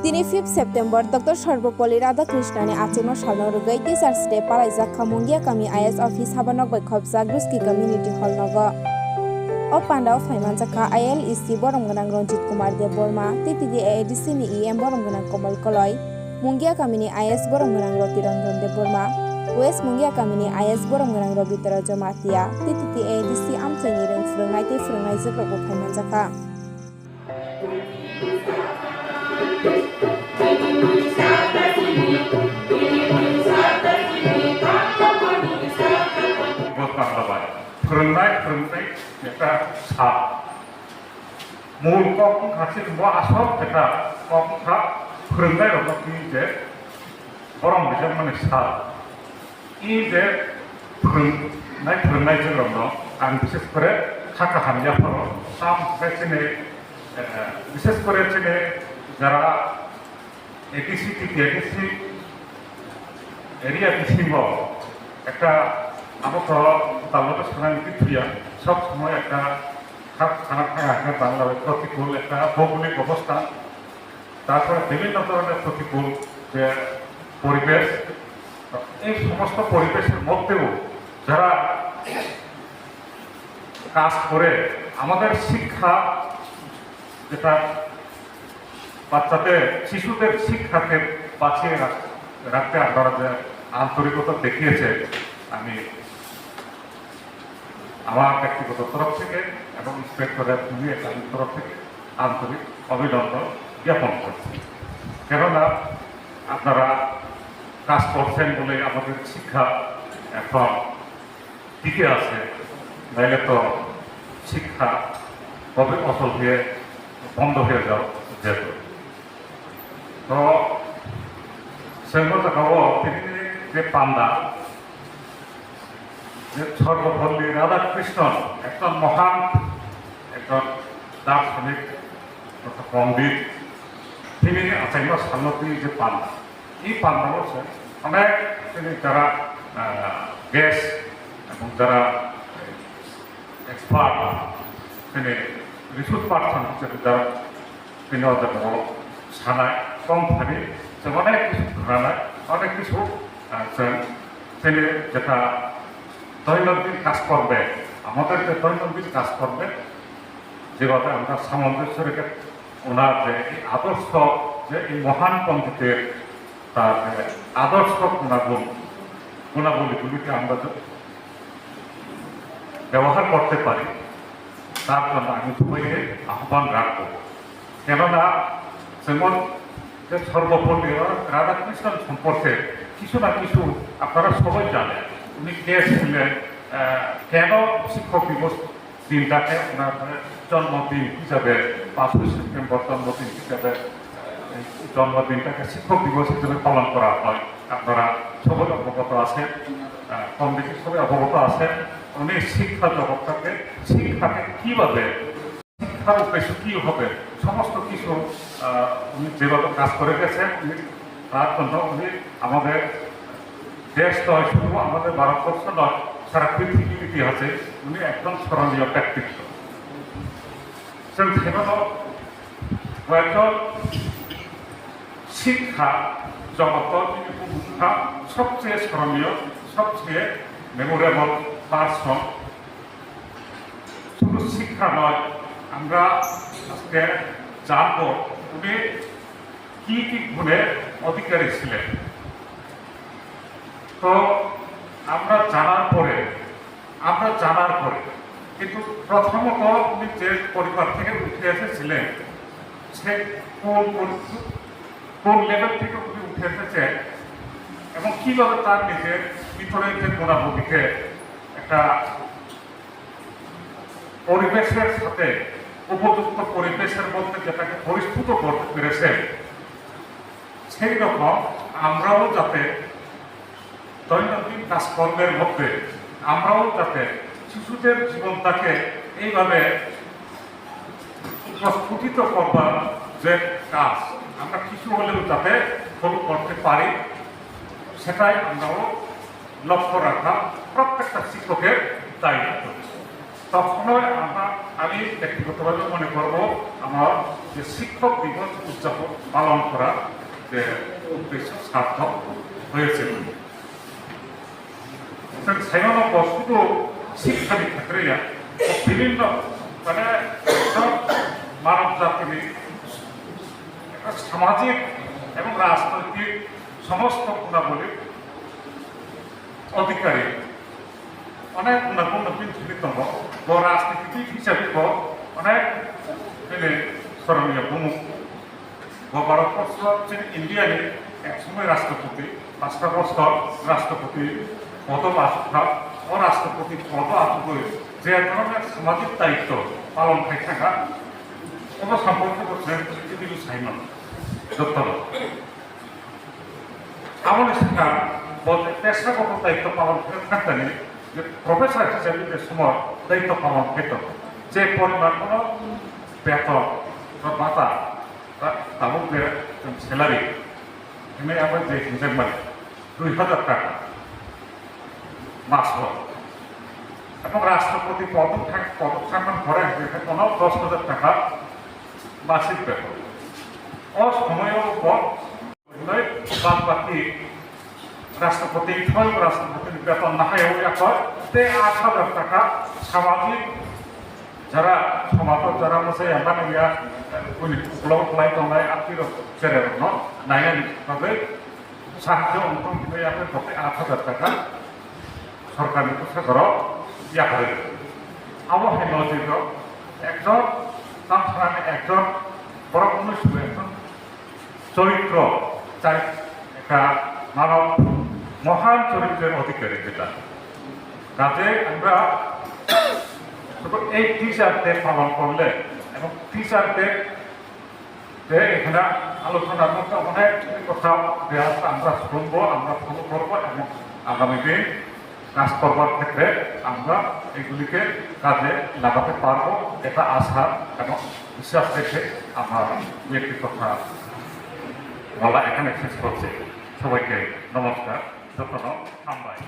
दिनै 5 September doctor Sarvepalli राधाकृष्णनि आचिनो सालनरुगै टीचार्स डे पालाइजाखा मुंगिया कामी आईएएस ऑफिस हाबानक बैखबजाक रुस्की कम्युनिटी हॉल नगो ओ पांडाव फाइमानजाखा आईएलईसी बरमगोनां रंजित कुमार देव बर्मा टीटीडी एडीसी नि ईएम बरमगोनां कमल कलय मुंगिया कामीनि आईएएस बरमगोनां रति रंजन देव बर्मा वेस्ट मुंगिया कामीनि आईएएस बरमगोनां रबितर जमातिया टीटीडी एडीसी आमथैनि रों फोरोंनाय ते फोरोंनाय जोग्राबो फाइमानजाखा फोरोंनाय এটা সাপ মূল কখন খাচ্ছে তোমার আসল এটা কখন খাপ फोरोंनाय রকম যে গরম বিজার মানে সাপ এই যে फोरोंनायजों রকম आं বিশেষ করে থাকা হামজাফর সাম বেচনে বিশেষ করে চেনে যারা এটিসি টিটিএডিসি এরিয়া বিশিঙ্গ একটা আবদ্ধ তালতে সাংস্কৃতিক ক্রিয়া সব সময় একটা খারাপ থাকা বাংলার প্রতিকূল একটা ভৌগোলিক অবস্থা তারপরে বিভিন্ন ধরনের প্রতিকূল যে পরিবেশ এই সমস্ত পরিবেশের মধ্যেও যারা কাজ করে আমাদের শিক্ষা যেটা বাচ্চাদের শিশুদের শিক্ষাকে বাঁচিয়ে রাখতে আপনারা যে আন্তরিকতা দেখিয়েছে আমি আমার ব্যক্তিগত তরফ থেকে এবং ইন্সপেক্টরের তরফ থেকে আন্তরিক অভিনন্দন জ্ঞাপন করছি কেননা আপনারা কাজ করছেন বলে আমাদের শিক্ষা এখন টিকে আছে নাইলে তো শিক্ষা কবে অচল হয়ে বন্ধ হয়ে যাও যেত তো সেগুলো দেখাবো তিনি যে পান্ডা যে সর্বপল্লী রাধাকৃষ্ণন একজন মহান একজন দার্শনিক পণ্ডিত তিনি আচার্য সান্নতি যে পান্ডা এই পান্ডা হচ্ছে অনেক তিনি যারা গ্যাস এবং যারা এক্সপার্ট তিনি রিসোর্স পার্সন হিসেবে যারা তিনি ওদের সানায় কম থাকে যে অনেক কিছু ঘরানায় অনেক কিছু তিনি যেটা দৈনন্দিন কাজ করবে আমাদের যে দৈনন্দিন কাজ করবে যেভাবে আমরা সামঞ্জস্য রেখে ওনার যে এই আদর্শ যে এই মহান পণ্ডিতের তার আদর্শ গুণাবলীগুলিকে আমরা ব্যবহার করতে পারি তার জন্য আমি সবাইকে আহ্বান রাখবো কেননা যেমন যে সর্বপল্লী রাধাকৃষ্ণন সম্পর্কে কিছু না কিছু আপনারা সবাই জানেন উনি কে ছিলেন কেন শিক্ষক দিবস দিনটাকে ওনার জন্মদিন হিসাবে 5 সেপ্টেম্বর জন্মদিন হিসাবে জন্মদিনটাকে শিক্ষক দিবস হিসেবে পালন করা হয় আপনারা সবাই অবগত আছেন কম বেশি সবাই অবগত আছেন উনি শিক্ষা জগৎটাকে শিক্ষাকে কীভাবে শিক্ষার উদ্দেশ্য কী হবে সমস্ত কিছু উনি যেভাবে কাজ করে গেছেন তার জন্য উনি আমাদের দেশ নয় শুধু আমাদের ভারতবর্ষ নয় সারা পৃথিবীর ইতিহাসে উনি একজন স্মরণীয় ব্যক্তিত্ব সেজন্য কয়েকজন শিক্ষা জগত ভূমিকা সবচেয়ে স্মরণীয় সবচেয়ে মেমোরেবল পার্সন শুধু শিক্ষা নয় আমরা আজকে জানবো উনি কি কি গুণের অধিকারী ছিলেন তো আমরা জানার পরে কিন্তু প্রথমত উনি যে পরিবার থেকে উঠে এসেছিলেন সে কোন লেভেল থেকে উনি উঠে এসেছেন এবং কীভাবে তার নিজের ভিতরের যে গুণাবলীকে একটা পরিবেশের সাথে উপযুক্ত পরিবেশের মধ্যে যেটাকে পরিস্ফুট করতে পেরেছেন সেই রকম আমরাও যাতে দৈনন্দিন কাজকর্মের মধ্যে আমরাও যাতে শিশুদের জীবনটাকে এইভাবে প্রস্ফুটিত করবার যে কাজ আমরা কিছু হলেও যাতে শুরু করতে পারি সেটাই আমরাও লক্ষ্য রাখা প্রত্যেকটা শিক্ষকের দায়িত্ব তখনই আমি ব্যক্তিগতভাবে মনে করব আমার যে শিক্ষক দিবস উদযাপন পালন করা যে উদ্দেশ্য সার্থক হয়েছে। সাধারণত শুধু শিক্ষার ক্ষেত্রে বিভিন্ন মানে মানব জাতির সামাজিক এবং রাজনৈতিক সমস্ত গুণাবলীর অধিকারী অনেক গুণাগুণ বিচ্ছিন্ন রাজনীতিবিদ হিসাবে অনেক স্মরণীয় প্রমুখ ভারতবর্ষ ইন্ডিয়ানে একসময় রাষ্ট্রপতি 5টা বছর রাষ্ট্রপতি পদ আসা ও রাষ্ট্রপতি পদ আসবে যে ধরনের সামাজিক দায়িত্ব পালন করে থাকা কোনো সম্পর্ক করছেন পৃথিবীর সাইমন যত্ন আমাদের সেটা বলতে পেশাগত দায়িত্ব পালন করে থাকতেন যে প্রফেসর হিসেবে যে সময় দায়িত্ব পালন পেত যে পরিমাণ কোনো বেতন বা ভাতা বা তাদের স্যালারি এনে আমরা যে হিসেব মানে 2000 টাকা মাস এবং রাষ্ট্রপতি পদ থাকার পরে কোনো 10,000 টাকা মাসিক বেতন অসময়ের উপর বাদ বাকি রাষ্ট্রপতি স্বয়ং রাষ্ট্রপতির বেতন না হয় এখন 8,000 টাকা সামাজিক যারা সমাজত যারা বসে এমন ইয়া উপলব্ধ নাই আত্মীয় ছেড়ে নাইন ভাবে সাহায্য অনুদান দিয়ে আপনি 8,000 টাকা সরকারি পোশাকর ইয়া করে আবহাওয়া নজির একজন তাছাড়া একজন বড় অনুষ্ঠিত একজন চরিত্র চাই একটা মানব মহান চরিত্রের অধিকারী যেটা কাজে আমরা এই টিচারদের পালন করলে এবং টিচারদের এখানে আলোচনার মধ্যে অনেক কথা দেওয়া আমরা শুনবো আমরা ফলো করবো এবং আগামী দিন কাজ করবার ক্ষেত্রে আমরা এগুলিকে কাজে লাগাতে পারবো এটা আশা এবং বিশ্বাস রেখে আমার একটি কথা বলা এখানে শেষ করছি সবাইকে নমস্কার যত্ন আমরাই